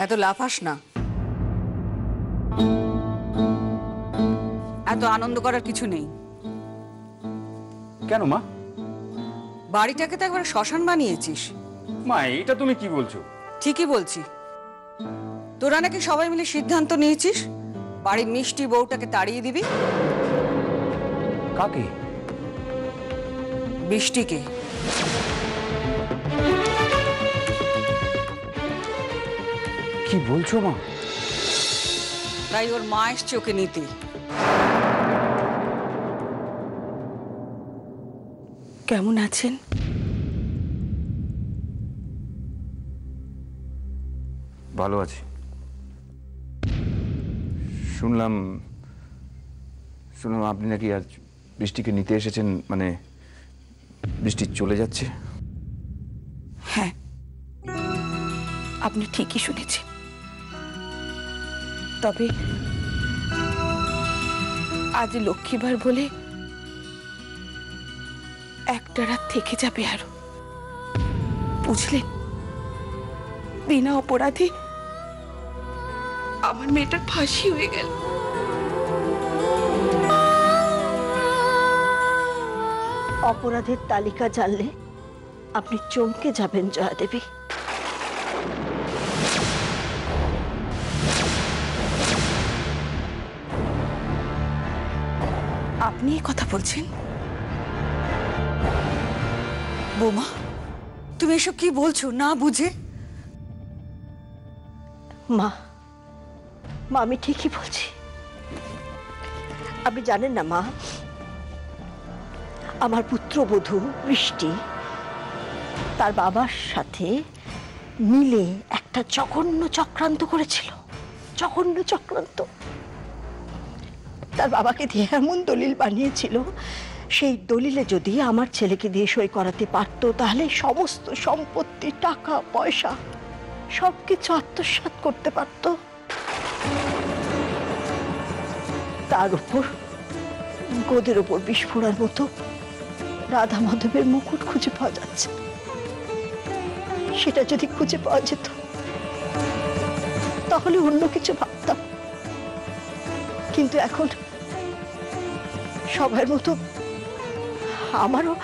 এত লাফাস না, এত আনন্দ করার কিছু নেই। কেন মা? বাড়িটাকে তো একবার শ্মশান বানিয়েছিস। মা এটা তুমি কি বলছো? ঠিকই বলছি। তোরা নাকি সবাই মিলে সিদ্ধান্ত নিয়েছিস বাড়ির মিষ্টি বউটাকে তাড়িয়ে দিবি। কাকে? বৃষ্টিকে। কি বলছো মা? তাই ওর মা এসছে ওকে নিতে। কেমন আছেন? ভালো আছি। শুনলাম আপনি নাকি আজ বৃষ্টিকে নিতে এসেছেন, মানে বৃষ্টি চলে যাচ্ছে। হ্যাঁ, আপনি ঠিকই শুনেছেন। তবে আজ লক্ষ্মীবার বলে একটা রাত থেকে যাবে আরো, বুঝলেন? বিনা অপরাধে আমার মেয়েটার ফাঁসি হয়ে গেল। অপরাধের তালিকা জানলে আপনি চমকে যাবেন জয়া দেবী। আপনি এই কথা বলছেন? বৌমা, তুমি এসব কি বলছো না বুঝে? মা মা আমি ঠিকই বলছি। আপনি জানেন না মা, আমার পুত্রবধূ বৃষ্টি তার বাবার সাথে মিলে একটা জঘন্য চক্রান্ত করেছিল। জঘন্য চক্রান্ত। তার বাবাকে দিয়ে এমন দলিল বানিয়েছিল, সেই দলিলে যদি আমার ছেলেকে দিয়ে সই করাতে পারতো তাহলে সমস্ত সম্পত্তি, টাকা পয়সা সবকিছু আত্মসাৎ করতে পারতো। তার উপর গোদের উপর বিস্ফোরণের মতো রাধা মাধবের মুকুট খুঁজে পাওয়া যাচ্ছে। সেটা যদি খুঁজে পাওয়া যেত তাহলে অন্য কিছু ভাবতাম, কিন্তু এখন সবার মতো আমারও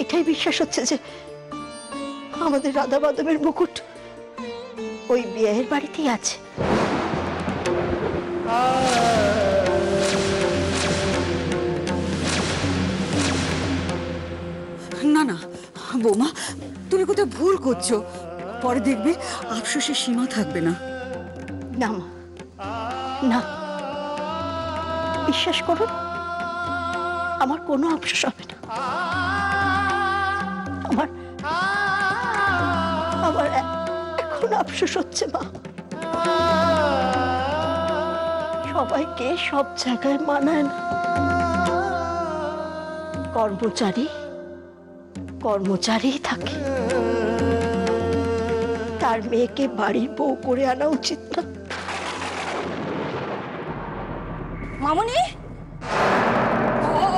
এটাই বিশ্বাস হচ্ছে যে আমাদের রাধা মাধবের মুকুট ওই বিয়ের বাড়িতেই আছে। না না বৌমা, তুমি কোথাও ভুল করছো। পরে দেখবে আফসোসের সীমা থাকবে না। না মা, না, বিশ্বাস করুন আমার কোনো আফসোস হবে না। আমার এখন আফসোস হচ্ছে মা, সবাইকে সব জায়গায় মানায় না। কর্মচারী থাকে, তার মেয়েকে বাড়ির বউ করে আনা উচিত না। মামনি,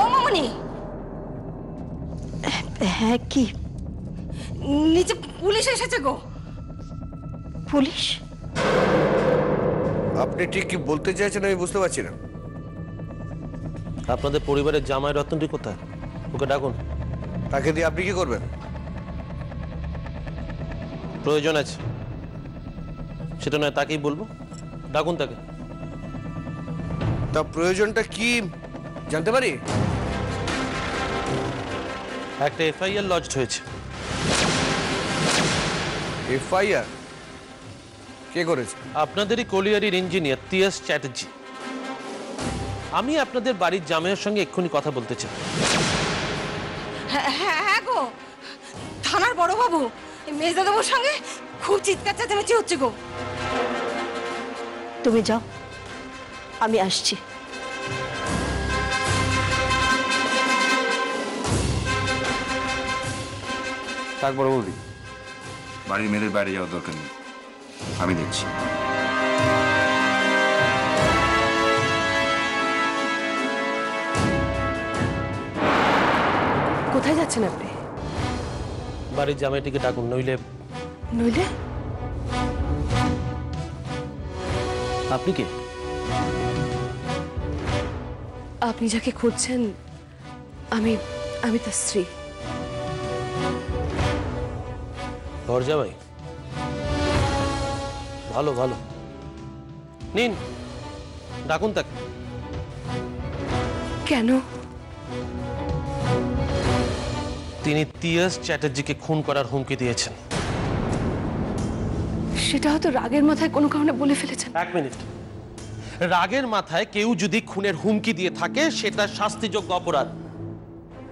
ও মামনি। হ্যাঁ কি? নিচে পুলিশ এসেছে গো। পুলিশ? আপনি ঠিক কি বলতে চাইছেন আমি বুঝতে পারছি না। আপনাদের পরিবারের জামাই রতনটি কোথায়? ওকে ডাকুন। তাকে দিয়ে আপনি কি করবেন? প্রয়োজন আছে, সেটা নয় তাকেই বলবো। ডাকুন তাকে। তা প্রয়োজনটা কি জানতে পারি? একটা এফআইআর লজড হয়েছে। এফআইআর? কে করেছে? আপনাদেরই কলিয়ারির ইঞ্জিনিয়ার তিয়াস চ্যাটার্জি। আমি আপনাদের বাড়ির জামাইয়ের সঙ্গে এক্ষুনি কথা বলতে চাই। হ্যাঁ গো, থানার বড় বাবু মেজদাদাবুর সঙ্গে খুব চিৎকার চেঁচামেচি হচ্ছে গো। তুমি যাও, আমি আসছি। থাক বড় বৌদি, বাড়ির মেয়েদের বাইরে যাওয়ার দরকার নেই, আমি দেখছি। কোথায় যাচ্ছেন আপনি? বাড়ির জামাইটিকে ডাকুন, নইলে নইলে আপনি কে? আপনি যাকে খুঁজছেন আমি আমি তার স্ত্রী। ঘর জামাই? ভালো ভালো, নিন ডাকুন তাকে। কেন? তিনি তিয়াস চ্যাটার্জিকে খুন করার হুমকি দিয়েছেন। সেটা হয়তো রাগের মাথায় কোনো কারণে বলে ফেলেছেন। এক মিনিট, রাগের মাথায় কেউ যদি খুনের হুমকি দিয়ে থাকে সেটা শাস্তিযোগ্য অপরাধ,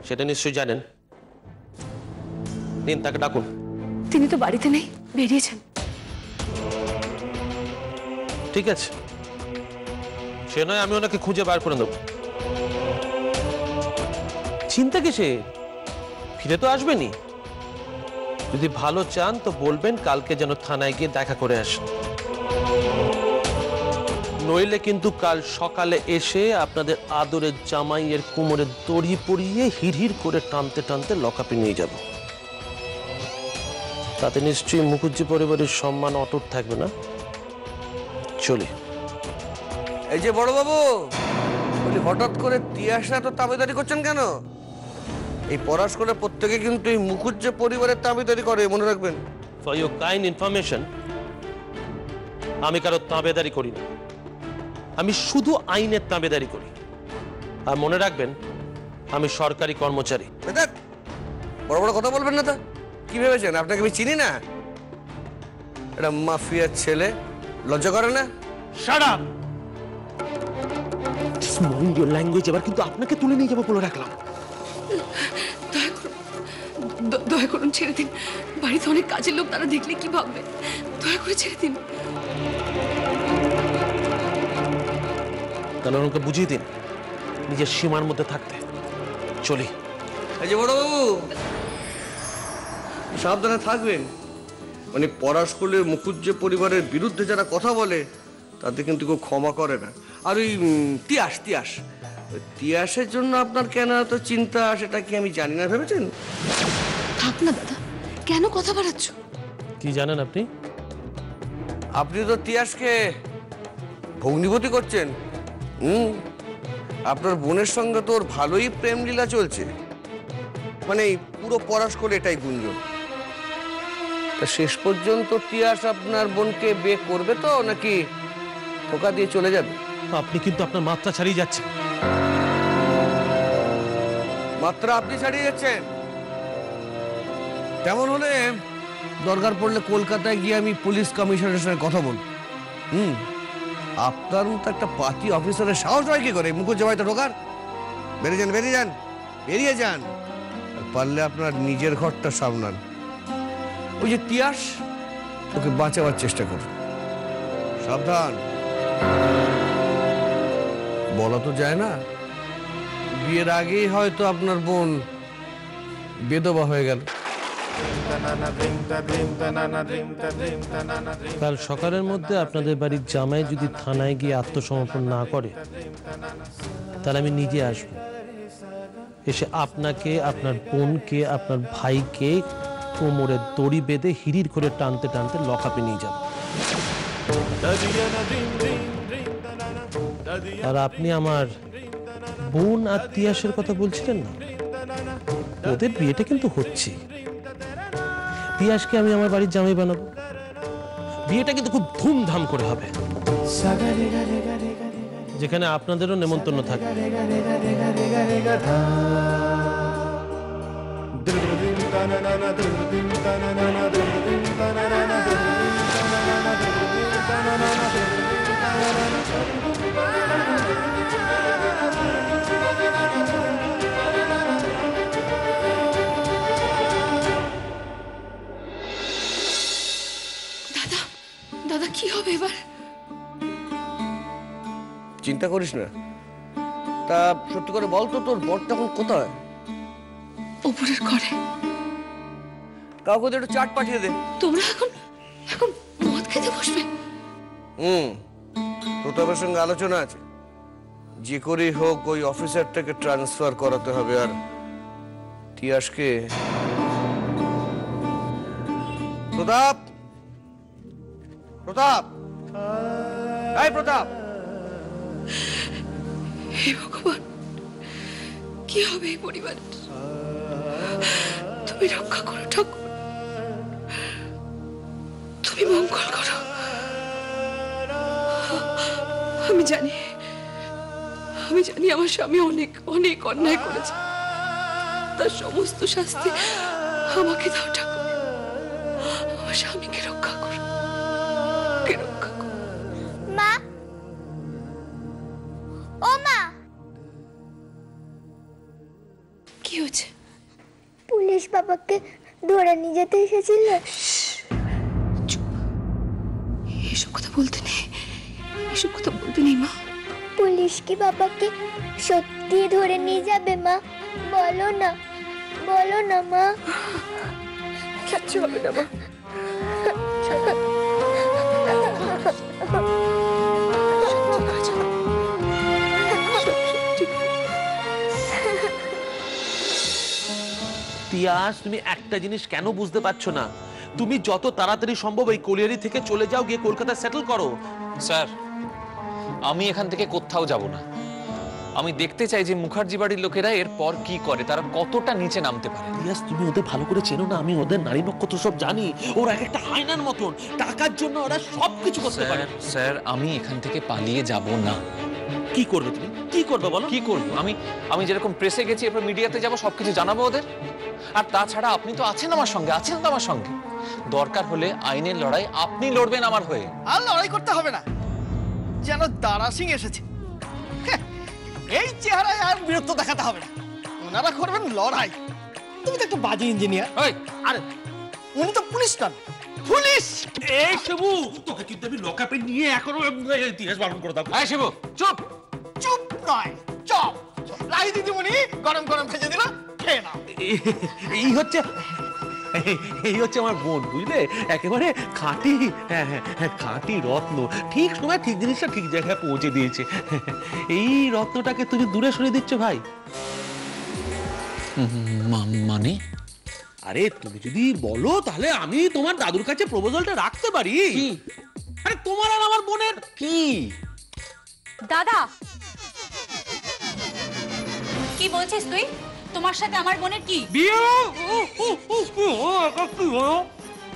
সেটা নিশ্চয়ই জানেন। নিন তাকে ডাকুন। তিনি তো বাড়িতে নেই, বেরিয়েছেন। ঠিক আছে, সে নয় আমি ওনাকে খুঁজে বার করে দেব। চিন্তা কিসে, ফিরে তো আসবেনি। যদি ভালো চান তো বলবেন কালকে যেন থানায় গিয়ে দেখা করে আসেন, নইলে কিন্তু কাল সকালে এসে আপনাদের আদরের জামাইয়ের কোমরে দড়ি পরিয়ে হিড়হিড় করে টানতে টানতে লকআপে নিয়ে যাব। তাতে নিশ্চয়ই মুখুজ্জি পরিবারের সম্মান অটুট থাকবে না। চলি। এই যে বড় বাবু, বলি হঠাৎ করে তিয়াসরা তো তাবেদারি করছেন কেন? এই পড়াশোনা প্রত্যেকে কিন্তু এই মুখুজ্জে পরিবারের তাবেদারি করে, মনে রাখবেন। ফর ইউর কাইন্ড ইনফরমেশন, আমি কারো তাবেদারি করি না, আমি শুধু আইনের তাবেদারি করি। আর মনে রাখবেন আমি সরকারি কর্মচারী। দেখ, বড় বড় কথা বলবেন না। তা কি ভেবেছেন আপনাকে আমি চিনি না? এটা মাফিয়ার ছেলে, লজ্জা করে না? Shut up, mind your language. এবার কিন্তু আপনাকে তুলে নিয়ে যাবো বলে রাখলাম। দয়া করুন ছেড়ে দিন। বাড়িতে অনেক কাজের লোক, তারা দেখলে কি ভাববে? দয়া করে ছেড়ে দিন। তাহলে ওনাকে বুঝিয়ে দিন নিজের সীমার মধ্যে থাকতে। চলি। এই যে বড় বাবু, সাবধানে থাকবেন। মানে পড়াশোনার মুখুজ্জে পরিবারের বিরুদ্ধে যারা কথা বলে তাদের কিন্তু কেউ ক্ষমা করে না। আর ওই তিয়াসের জন্য আপনার কেন এত চিন্তা সেটা কি আমি জানি না ভেবেছেন? থাক না দাদা, কেন কথা বাড়াচ্ছ? কি জানেন আপনি? আপনি তো তিয়াসকে ভগ্নিপতি করছেন। আপনার বোনের সঙ্গে তো ওর ভালোই প্রেম লীলা চলছে। মানে পুরো পড়াশোনা এটাই গুঞ্জন। তা শেষ পর্যন্ত তিয়াস আপনার বোনকে বিয়ে করবে তো, নাকি ধোকা দিয়ে চলে যাবে? আপনি কিন্তু আপনার মাত্রা ছাড়িয়ে যাচ্ছেন। মাত্রা আপনি ছাড়িয়ে যাচ্ছেন? তেমন হলে দরকার পড়লে কলকাতায় গিয়ে আমি পুলিশ কমিশনারের সঙ্গে কথা বলব। আপনার মতো একটা পার্টি অফিসারের সাহস হয় কি করে মুখুজ্জে বাড়িতে ঢোকার? বেরিয়ে যান, বেরিয়ে যান, বেরিয়ে যান। আর পারলে আপনার নিজের ঘরটা সামলান। ওই যে তিয়াস, ওকে বাঁচাবার চেষ্টা করুন। সাবধান। বলা তো যায় না, বিয়ের আগেই হয়তো আপনার বোন বেদবা হয়ে গেল। কাল সকালের মধ্যে আপনাদের বাড়ির জামাই যদি থানায় গিয়ে আত্মসমর্পণ না করে তাহলে আমি নিজে আসবো, এসে আপনাকে, আপনার বোনকে, আপনার ভাইকে কোমরে দড়ি বেঁধে হিড়ির করে টানতে টানতে লকআপে নিয়ে যাব। আর আপনি আমার বোন আর তিয়াসের কথা বলছিলেন না, ওদের বিয়েটা কিন্তু হচ্ছে। তিয়াসকে আমি আমার বাড়ির জামাই বানাবো। বিয়েটা কিন্তু খুব ধুমধাম করে হবে, যেখানে আপনাদেরও নেমন্তন্ন থাকবে। দাদা, দাদা কি হবে এবার? চিন্তা করিস না। তা সত্যি করে বল তো, তোর বরটা এখন কোথায়? উপরের ঘরে। কাউকে তো একটু চাট পাঠিয়ে দে। তোমরা এখন এখন মদ খেতে বসবে? প্রতাপের সঙ্গে আলোচনা আছে, যে করেই হোক ওই অফিসারটাকে ট্রান্সফার করাতে হবে। আর তিয়াসকে, প্রতাপ, প্রতাপ, এই প্রতাপ, হে ভগবান, কি হবে এই পরিবারের? তুমি রক্ষা করো ঠাকুর, তুমি মঙ্গল করো। আমি জানি আমার স্বামী অনেক অনেক অন্যায় করেছে, তার সমস্ত শাস্তি আমাকে দাও ঠাকুর। আমার স্বামীকে রক্ষা করো, ওকে রক্ষা করো। মা, ও মা, কি হয়েছে? পুলিশ বাবাকে ধরে নিয়ে যেতে এসেছিল। এসব কথা বলতে নেই, এসব কথা বলতে নেই মা। পুলিশ কি বাবাকে সত্যি ধরে নিয়ে যাবে মা? বলো না, বলো না মা। কিচ্ছু হবে না মা। তিয়াস, তুমি একটা জিনিস কেন বুঝতে পারছো না? তুমি যত তাড়াতাড়ি সম্ভব এই কলিয়ারি থেকে চলে যাও, গিয়ে কলকাতায় সেটেল করো। স্যার, আমি এখান থেকে কোথাও যাব না। আমি দেখতে চাই যে মুখার্জি বাড়ির লোকেরা এরপর কি করে, তারা কতটা নিচে নামতে পারে। তিয়াস, তুমি ওদের ভালো করে চেনো না? আমি ওদের নারী নক্ষত্র সব জানি। ওরা একটা হায়নার মতন, টাকার জন্য ওরা সবকিছু করতে পারে। স্যার, আমি এখান থেকে পালিয়ে যাব না। কি করবে তুমি? কি করবে বলো? কি করব? আমি যেরকম প্রেসে গেছি, এরপর মিডিয়াতে যাব, সবকিছু জানাবো ওদের। আর তাছাড়া আপনি তো আছেন আমার সঙ্গে, আছেন তো আমার সঙ্গে। দরকার হলে আইনের লড়াই আপনি লড়বেন আমার হয়ে। আর লড়াই করতে হবে না, যেন দারা সিং এসেছে। এই চেহারায় আর বিরক্ত দেখাতে হবে না, ওনারা করবেন লড়াই। তুমি তো একটা বাজে ইঞ্জিনিয়ার। আরে উনি তো পুলিশ নন, পুলিশ। এই শিবু, তোকে কিন্তু আমি লকআপে নিয়ে এখনো ইতিহাস পালন করে থাকবো। এই শিবু, চুপ। চুপ নয়, চপ। লাই দিদিমণি গরম গরম ভেজে দিল, খেয়ে নাও। এই হচ্ছে আমার বোন, বুঝলে? একেবারে খাঁটি, খাঁটি রত্ন। ঠিক সময় ঠিক জিনিসটা ঠিক জায়গায় পৌঁছে দিয়েছে। এই রত্নটাকে তুমি দূরে সরিয়ে দিচ্ছ ভাই। মানে? আরে তুমি যদি বলো তাহলে আমি তোমার দাদুর কাছে প্রপোজালটা রাখতে পারি। আরে তোমার আর আমার বোনের কি? দাদা, কি বলছিস তুই? তোমার সাথে আমার বোনের কি বিয়ে?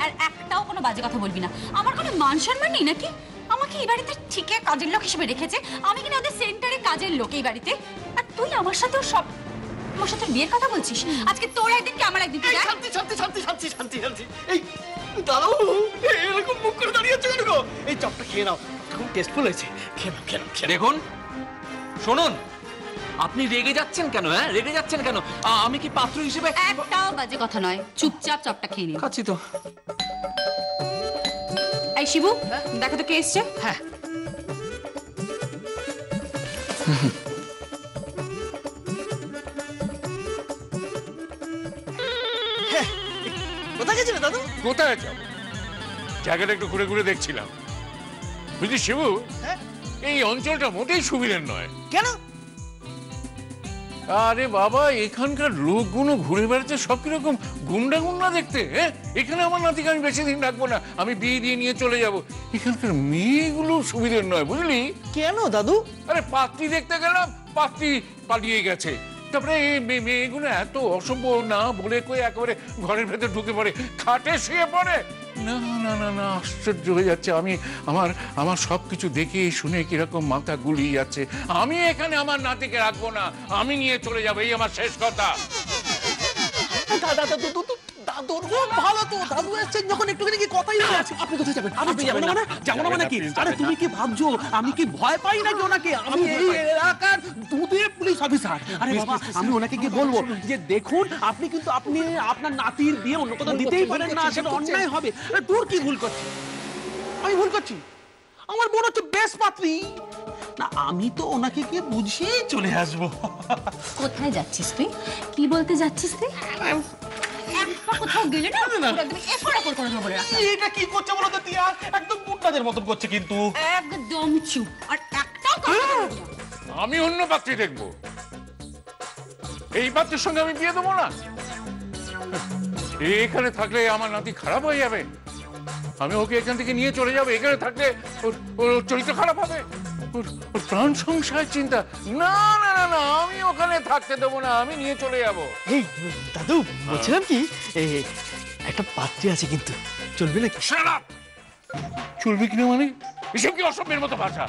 আর একটাও কোনো বাজে কথা বলবি না। আমার কোনো মান সম্মান নেই নাকি? আমাকে এই বাড়িতে ঠিকই কাজের লোক হিসেবে রেখেছে, আমি কিনা ওদের সেন্টারে কাজের লোক এই বাড়িতে। আর তুই আমার সাথেও সব, আমার সাথে বিয়ের কথা বলছিস? আজকে তোর একদিন কি আমার একদিন? শান্তি শান্তি শান্তি শান্তি শান্তি শান্তি। এই দাঁড়াও, এরকম মুখ করে দাঁড়িয়ে আছো কেন গো? এই চপটা খেয়ে নাও, খুব টেস্টফুল হয়েছে। খেয়ে নাও, খেয়ে নাও, খেয়ে নাও। দেখুন, শুনুন, আপনি রেগে যাচ্ছেন কেন? রেগে যাচ্ছেন কেন? আমি কি পাত্র হিসেবে? একটাও বাজে কথা নয়, চুপচাপ চপটা খেয়ে নে। খাচ্ছি তো। এই শিবু, দেখো তো কে এসছে। হ্যাঁ, কোথায় গেছিলে দাদু? কোথায় যাও? জায়গাটা একটু ঘুরে ঘুরে দেখছিলাম। বুঝলি শিবু, এই অঞ্চলটা মোটেই সুবিধের নয়। কেন? আরে বাবা, এখানকার লোকগুলো ঘুরে বেড়াচ্ছে সব কিরকম গুন্ডা গুন্ডা দেখতে। এখানে আমার নাতিকে আমি বেশি দিন রাখবো না, আমি বিয়ে দিয়ে নিয়ে চলে যাব। এখানকার মেয়েগুলো সুবিধের নয়, বুঝলি? কেন দাদু? আরে পাত্রী দেখতে গেলাম, পাত্রী পালিয়ে গেছে। তারপরে এই মেয়েগুলো এত অসভ্য, না বলে কই একেবারে ঘরের ভেতর ঢুকে পড়ে, খাটে শুয়ে পড়ে। না না না না, আশ্চর্য হয়ে যাচ্ছে। আমি আমার সবকিছু দেখে শুনে কিরকম মাথা গুলিয়ে যাচ্ছে। আমি এখানে আমার নাতিকে রাখবো না, আমি নিয়ে চলে যাবো, এই আমার শেষ কথা। দাদুর ভালো তো, দাদু এসেছেন যখন একটুখানি কি কথাই বলে আছে। আপনি কোথায় যাবেন? আপনি যাবেন না? যাবো না মানে কি? আরে তুমি কি ভাবছো আমি কি ভয় পাই নাকি ওনাকে? আমি এই এলাকার দুধে পুলিশ অফিসার। আরে বাবা, আমি ওনাকে কি বলবো যে দেখুন, আপনি কিন্তু আপনি আপনার নাতির বিয়ে অন্য কোথাও দিতেই পারেন না, সেটা অন্যায় হবে। তোর কি ভুল করছি? আমি ভুল করছি? আমার বোন হচ্ছে বেস্ট পাত্রী না, আমি তো ওনাকে গিয়ে বুঝিয়ে চলে আসবো। কোথায় যাচ্ছিস তুই? কি বলতে যাচ্ছিস তুই? কোথাও গেলে না একদম এফোড়াফোড় করে বলে রাখ। এটা কি করছে বলো তো তিয়া? একদম গুন্ডাদের মতন করছে কিন্তু। একদম চুপ, আর একটাও কথা বলবি না। আমি অন্য পাত্রী দেখবো, এই পাত্রের সঙ্গে আমি বিয়ে দেবো না। এখানে থাকলে আমার নাতি খারাপ হয়ে যাবে। আমি ওকে এখান থেকে নিয়ে চলে যাবো, এখানে থাকলে ওর চরিত্র খারাপ হবে, ওর প্রাণ সংশয় চিন্তা। না না না না, আমি ওখানে থাকতে দেবো না, আমি নিয়ে চলে যাবো। এই দাদু বলছিলাম কি, একটা পাত্রী আছে কিন্তু, চলবে নাকি? চলবে কিনা মানে? এসব কি অসভ্যের মতো ভাষা?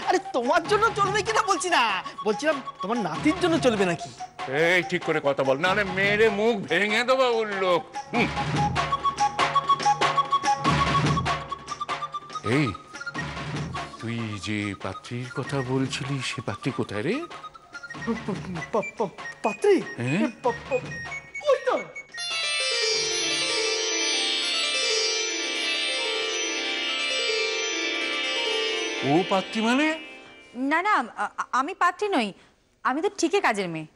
আরে তোমার জন্য চলবে কিনা বলছি না, বলছিলাম তোমার নাতির জন্য চলবে নাকি। এই ঠিক করে কথা বল, নাহলে মেরে মুখ ভেঙে দেবো ওর লোক। এই তুই যে পাত্রীর কথা বলছিলি, সে পাত্রী কোথায় রে? পাত্রী? ওই তো। ও পাত্রী মানে? না না, আমি পাত্রী নই, আমি তো ঠিকই কাজের মেয়ে।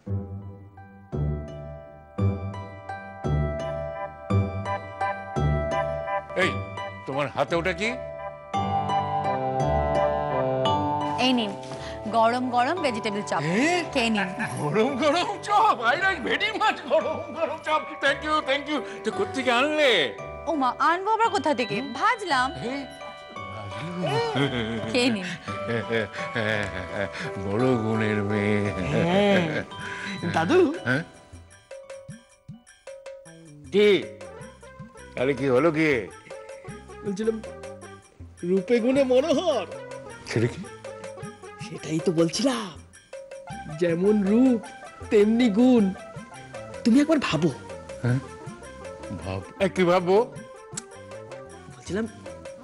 এই তোমার হাতে ওটা কি? এই নিন গরম গরম ভেজিটেবল চপ, খেয়ে নিন। গরম গরম chop, I like very much গরম গরম chop. Thank you thank you. তো কোত্থেকে আনলে? ও মা, আনবো আবার কোথা থেকে? ভাজলাম। খেয়ে নিন। বড় গুণের মেয়ে। দাদু কি? আরে কি হলো কি? বলছিলাম রূপে গুণে মনোহর। সেটা কি? সেটাই তো বলছিলাম, যেমন রূপ তেমনি গুণ। তুমি একবার ভাবো। হ্যাঁ ভাব, কি ভাববো? বলছিলাম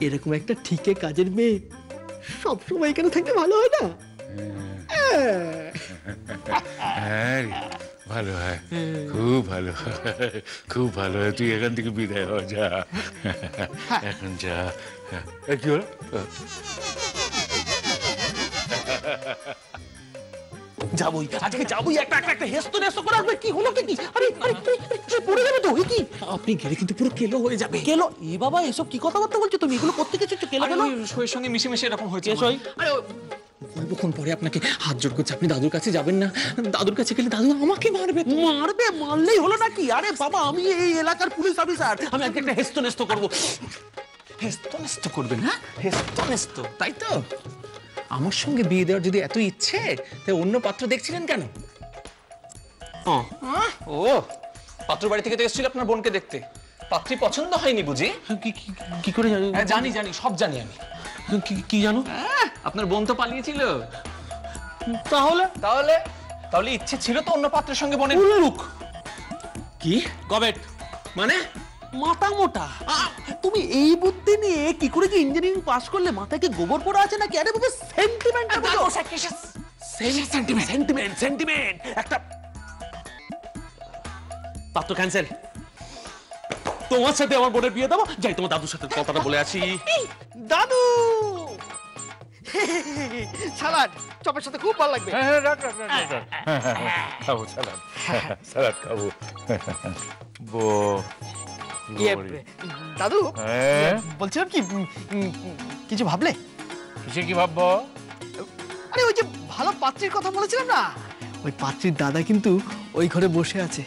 এরকম একটা ঠিকে কাজের মেয়ে সবসময় এখানে থাকতে ভালো হয় না? হ্যাঁ ভালো হয়, খুব ভালো হয়, খুব ভালো হয়। তুই এখান থেকে বিদায় হ, যা এখন যা। কি হলো? যাবই আজকে, যাবই একটা একটা একটা হেস্ত নেস্ত করে আসবে। কি হলো কি? আরে আরে পড়ে যাবে তো। কি আপনি গেলে কিন্তু পুরো কেলো হয়ে যাবে। কেলো? এ বাবা, এসব কি কথাবার্তা বলছো তুমি? এগুলো করতে গেছো কেলো কেলো? সইয়ের সঙ্গে মিশে মিশে এরকম হয়েছে। সই? অল্পক্ষণ পরে আপনাকে হাত জোড় করছে, আপনি দাদুর কাছে যাবেন না? দাদুর কাছে গেলে দাদু আমাকে মারবে। মারবে? মারলেই হলো নাকি? আরে বাবা, আমি এই এলাকার পুলিশ অফিসার, আমি আজকে একটা হেস্ত নেস্ত করবো। হেস্ত নেস্ত করবেন? হ্যাঁ, হেস্ত নেস্ত, তাই তো? আমার সঙ্গে বিয়ে দেওয়ার যদি এত ইচ্ছে, তাই অন্য পাত্র দেখছিলেন কেন? ও পাত্র বাড়ি থেকে তো এসেছিল আপনার বোনকে দেখতে, পাত্রী পছন্দ হয়নি বুঝি? কি করে জানি? জানি জানি, সব জানি আমি। কি জানো? আপনার বোন তো পালিয়েছিল। তাহলে তাহলে তাহলে ইচ্ছে ছিল তো অন্য পাত্রের সঙ্গে বোনের। উল্লুক কি গবেট মানে? মাথা মোটা। তুমি এই বুদ্ধি নিয়ে কি করে যে ইঞ্জিনিয়ারিং পাস করলে? মাথায় কি গোবর পড়া আছে নাকি? আরে বাবা, সেন্টিমেন্ট সেন্টিমেন্ট সেন্টিমেন্ট সেন্টিমেন্ট একটা পাত্র ক্যান্সেল। তোমার সাথে আমার বোনের বিয়ে দেবো। যাই তোমার দাদুর সাথে কথাটা বলে আসি। দাদু সালাড চপের সাথে খুব ভালো লাগবে। হ্যাঁ রাখ রাখ রাখ রাখ। খাবো সালাদ, সালাদ খাবো। দাদু বলছিলাম কি, কিছু ভাবলে? কিসে কি ভাববো? আরে ওই যে ভালো পাত্রীর কথা বলেছিলাম না, ওই পাত্রীর দাদা কিন্তু ওই ঘরে বসে আছে।